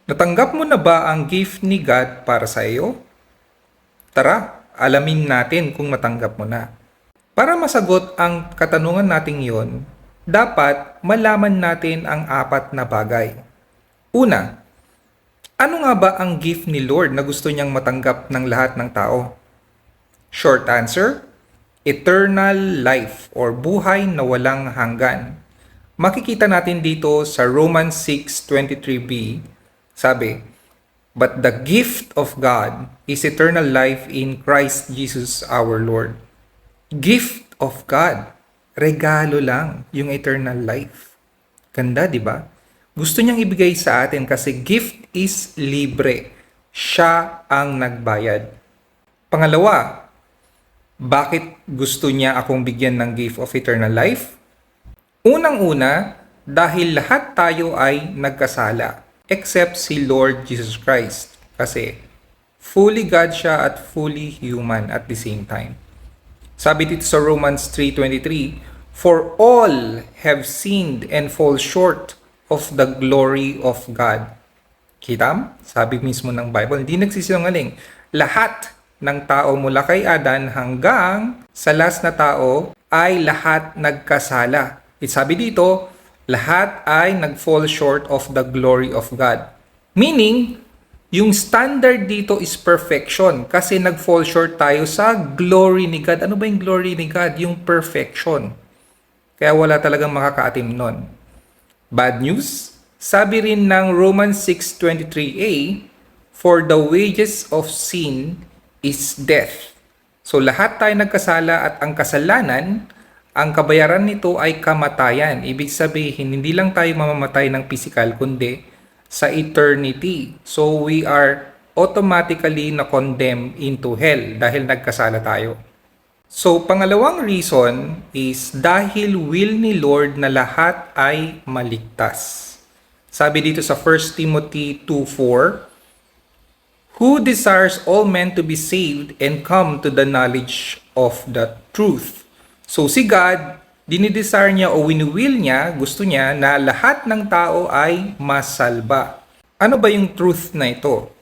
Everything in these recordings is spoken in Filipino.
Natanggap mo na ba ang gift ni God para sa iyo? Tara, alamin natin kung natanggap mo na. Para masagot ang katanungan nating iyon, dapat malaman natin ang apat na bagay. Una, ano nga ba ang gift ni Lord na gusto niyang matanggap ng lahat ng tao? Short answer, eternal life or buhay na walang hanggan. Makikita natin dito sa Romans 6:23b, sabi, "But the gift of God is eternal life in Christ Jesus our Lord." Gift of God. Regalo lang yung eternal life. Ganda, di ba? Gusto niyang ibigay sa atin kasi gift is libre. Siya ang nagbayad. Pangalawa, bakit gusto niya akong bigyan ng gift of eternal life? Unang-una, dahil lahat tayo ay nagkasala except si Lord Jesus Christ. Kasi fully God siya at fully human at the same time. Sabi dito sa Romans 3:23, "For all have sinned and fall short of the glory of God." Kita? Sabi mismo ng Bible, hindi nagsisinungaling. Lahat ng tao mula kay Adan hanggang sa last na tao ay lahat nagkasala. Sabi dito, lahat ay nag-fall short of the glory of God. Meaning, yung standard dito is perfection kasi nag-fall short tayo sa glory ni God. Ano ba yung glory ni God? Yung perfection. Kaya wala talagang makakaatim nun. Bad news, sabi rin ng Romans 6:23a, "For the wages of sin is death." So lahat tayo nagkasala at ang kasalanan, ang kabayaran nito ay kamatayan. Ibig sabihin, hindi lang tayo mamamatay ng physical, kundi sa eternity. So we are automatically na-condemn into hell dahil nagkasala tayo. So pangalawang reason is dahil will ni Lord na lahat ay maligtas. Sabi dito sa 1 Timothy 2:4, "Who desires all men to be saved and come to the knowledge of the truth." So si God, dinidesire niya o winuwill niya, gusto niya na lahat ng tao ay masalba. Ano ba yung truth na ito?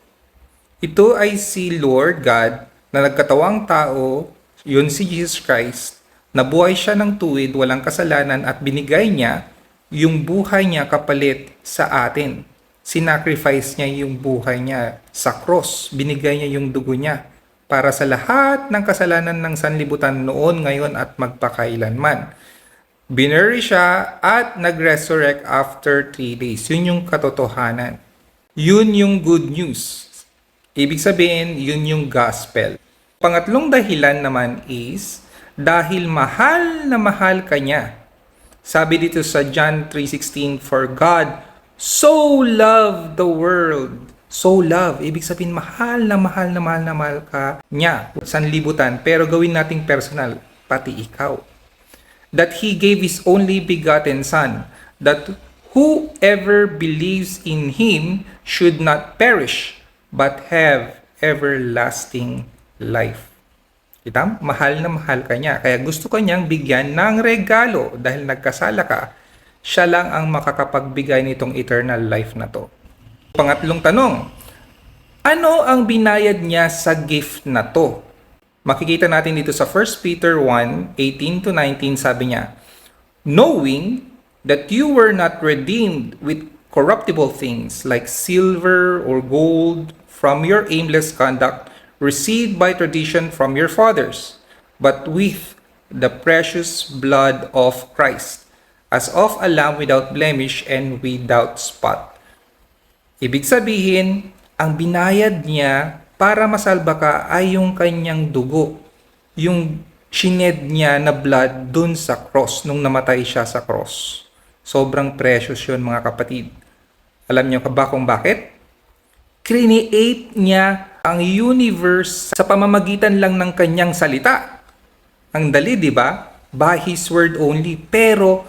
Ito ay si Lord God na nagkatawang tao, yun si Jesus Christ, nabuhay siya ng tuwid, walang kasalanan at binigay niya yung buhay niya kapalit sa atin. Sinacrifice niya yung buhay niya sa cross, binigay niya yung dugo niya para sa lahat ng kasalanan ng sanlibutan noon, ngayon at magpakailanman. Binury siya at nag-resurrect after 3 days. Yun yung katotohanan. Yun yung good news. Ibig sabihin, yun yung gospel. Pangatlong dahilan naman is dahil mahal na mahal ka niya. Sabi dito sa John 3:16, "For God so loved the world." So love, ibig sabihin mahal na mahal na mahal na mahal ka niya. Sanlibutan, pero gawin nating personal, pati ikaw. That He gave His only begotten Son, that whoever believes in Him should not perish, but have everlasting life. Kita? Mahal na mahal ka niya. Kaya gusto ka niyang bigyan ng regalo dahil nagkasala ka. Siya lang ang makakapagbigay nitong eternal life na to. Pangatlong tanong, ano ang binayad niya sa gift na to? Makikita natin dito sa 1 Peter 1:18-19, sabi niya, "Knowing that you were not redeemed with corruptible things like silver or gold from your aimless conduct received by tradition from your fathers, but with the precious blood of Christ, as of a lamb without blemish and without spot." Ibig sabihin, ang binayad niya para masalba ka ay yung kanyang dugo. Yung shined niya na blood dun sa cross, nung namatay siya sa cross. Sobrang precious yun, mga kapatid. Alam niyo ba kung bakit? Create niya ang universe sa pamamagitan lang ng kanyang salita. Ang dali, di ba? By His word only. Pero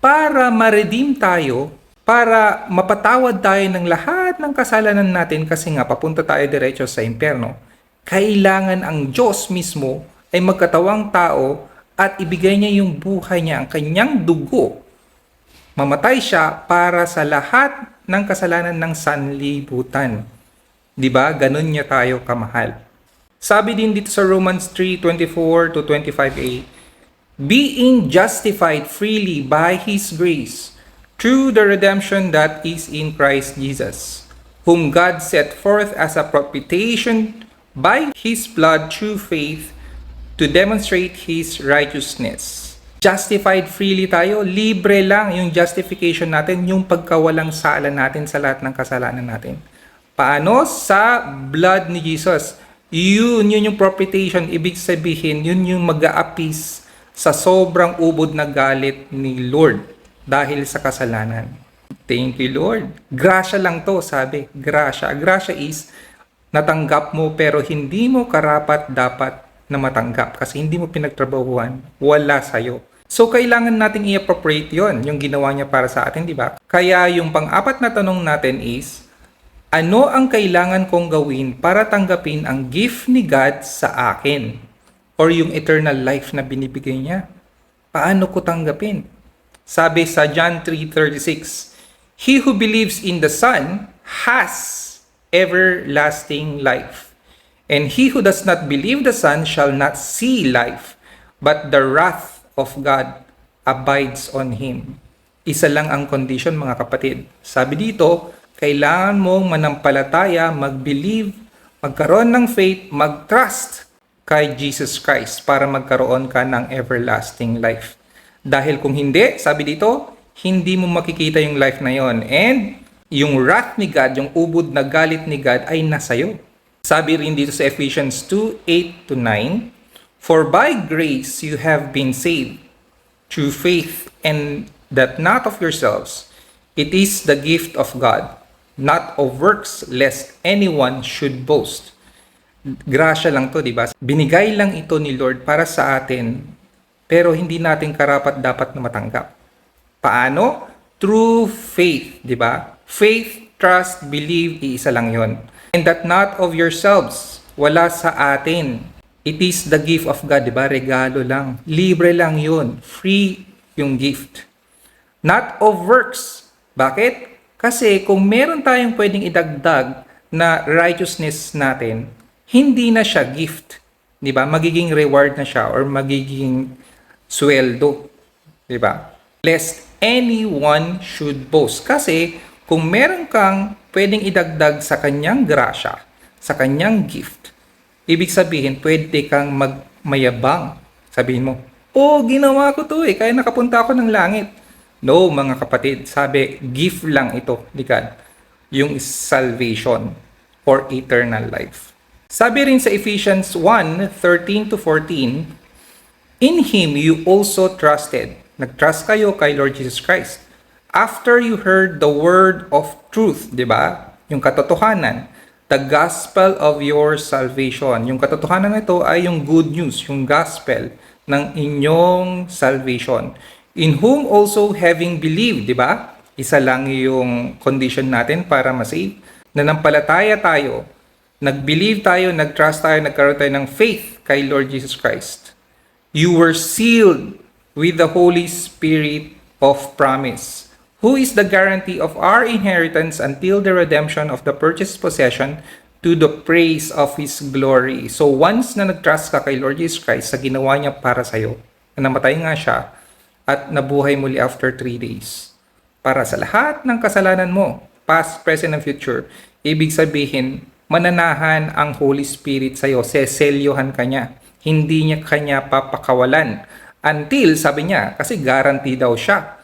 para ma-redeem tayo, para mapatawad tayo ng lahat ng kasalanan natin kasi nga papunta tayo diretso sa impyerno, kailangan ang Diyos mismo ay magkatawang tao at ibigay niya yung buhay niya, ang kanyang dugo. Mamatay siya para sa lahat ng kasalanan ng sanlibutan. Di ba? Ganun niya tayo kamahal. Sabi din dito sa Romans 3:24 to 25a, being justified freely by His grace, through the redemption that is in Christ Jesus, whom God set forth as a propitiation by His blood through faith to demonstrate His righteousness. Justified freely tayo, libre lang yung justification natin, yung pagkawalang sala natin sa lahat ng kasalanan natin. Paano? Sa blood ni Jesus. Yun yung propitiation. Ibig sabihin, yun yung mag-aapis sa sobrang ubod na galit ni Lord dahil sa kasalanan. Thank you, Lord. Grasya lang to, sabi. Grasya. Grasya is natanggap mo pero hindi mo karapat-dapat na matanggap kasi hindi mo pinagtrabahuan. Wala sa'yo. So, kailangan nating i-appropriate yon yung ginawa niya para sa atin, di ba? Kaya yung pang-apat na tanong natin is, ano ang kailangan kong gawin para tanggapin ang gift ni God sa akin? Or yung eternal life na binibigay niya? Paano ko tanggapin? Sabi sa John 3:36, he who believes in the Son has everlasting life. And he who does not believe the Son shall not see life, but the wrath of God abides on him. Isa lang ang condition, mga kapatid. Sabi dito, kailangan mong manampalataya, mag-believe, magkaroon ng faith, mag-trust kay Jesus Christ para magkaroon ka ng everlasting life. Dahil kung hindi, sabi dito, hindi mo makikita yung life na yon. And yung wrath ni God, yung ubod na galit ni God ay nasa'yo. Sabi rin dito sa Ephesians 2:8-9, for by grace you have been saved through faith, and that not of yourselves. It is the gift of God, not of works, lest anyone should boast. Grasya lang to, di ba? Binigay lang ito ni Lord para sa atin, pero hindi natin karapat dapat na matanggap. Paano? Through faith, di ba? Faith, trust, believe, iisa lang yon. And that not of yourselves, wala sa atin. It is the gift of God, di ba? Regalo lang. Libre lang yun. Free yung gift. Not of works. Bakit? Kasi kung meron tayong pwedeng idagdag na righteousness natin, hindi na siya gift. Di ba? Magiging reward na siya or magiging sweldo. Di ba? Lest anyone should boast. Kasi kung meron kang pwedeng idagdag sa kanyang grasya, sa kanyang gift, ibig sabihin, pwede kang magmayabang. Sabihin mo, oh, ginawa ko to kaya nakapunta ako ng langit. No, mga kapatid, sabi, gift lang ito, di God. Yung salvation or eternal life. Sabi rin sa Ephesians 1:13-14, in Him you also trusted. Nag-trust kayo kay Lord Jesus Christ. After you heard the word of truth, di ba? Yung katotohanan, the gospel of your salvation. Yung katotohanan na ito ay yung good news, yung gospel ng inyong salvation. In whom also having believed, di ba? Isa lang yung condition natin para ma-save. Nanampalataya tayo, nag-believe tayo, nag-trust tayo, nagkaroon tayo ng faith kay Lord Jesus Christ. You were sealed with the Holy Spirit of promise, who is the guarantee of our inheritance until the redemption of the purchased possession to the praise of His glory. So once na nag-trust ka kay Lord Jesus Christ sa ginawa niya para sa'yo, na namatay nga siya at nabuhay muli after 3 days, para sa lahat ng kasalanan mo, past, present, and future, ibig sabihin, mananahan ang Holy Spirit sa'yo, seselyohan ka niya, hindi niya kanya papakawalan. Until, sabi niya, kasi guarantee daw siya,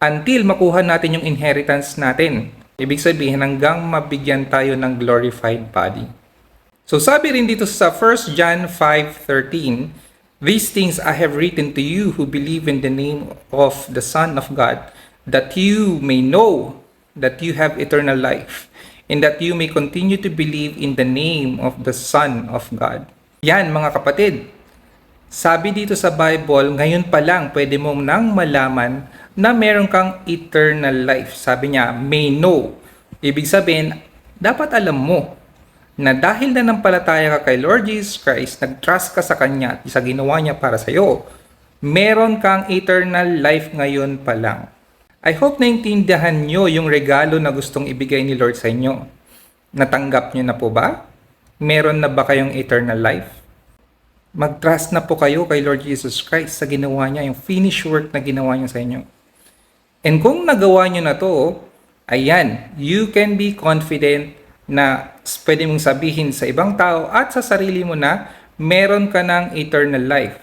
until makuha natin yung inheritance natin. Ibig sabihin, hanggang mabigyan tayo ng glorified body. So sabi rin dito sa 1 John 5:13, these things I have written to you who believe in the name of the Son of God, that you may know that you have eternal life, and that you may continue to believe in the name of the Son of God. Yan, mga kapatid. Sabi dito sa Bible, ngayon pa lang pwede mo nang malaman na meron kang eternal life. Sabi niya, may know. Ibig sabihin, dapat alam mo na dahil nanampalataya ka kay Lord Jesus Christ, nag-trust ka sa Kanya at sa ginawa niya para sa iyo, meron kang eternal life ngayon pa lang. I hope naintindihan nyo yung regalo na gustong ibigay ni Lord sa inyo. Natanggap nyo na po ba? Meron na ba kayong eternal life? Mag-trust na po kayo kay Lord Jesus Christ sa ginawa niya, yung finished work na ginawa niya sa inyo. And kung nagawa nyo na to, ayan, you can be confident na pwede mong sabihin sa ibang tao at sa sarili mo na meron ka ng eternal life.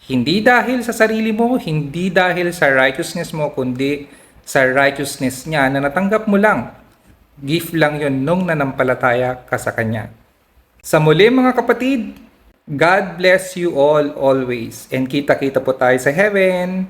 Hindi dahil sa sarili mo, hindi dahil sa righteousness mo, kundi sa righteousness niya na natanggap mo lang. Gift lang yon nung nanampalataya ka sa Kanya. Sa muli mga kapatid, God bless you all always. And kita-kita po tayo sa heaven.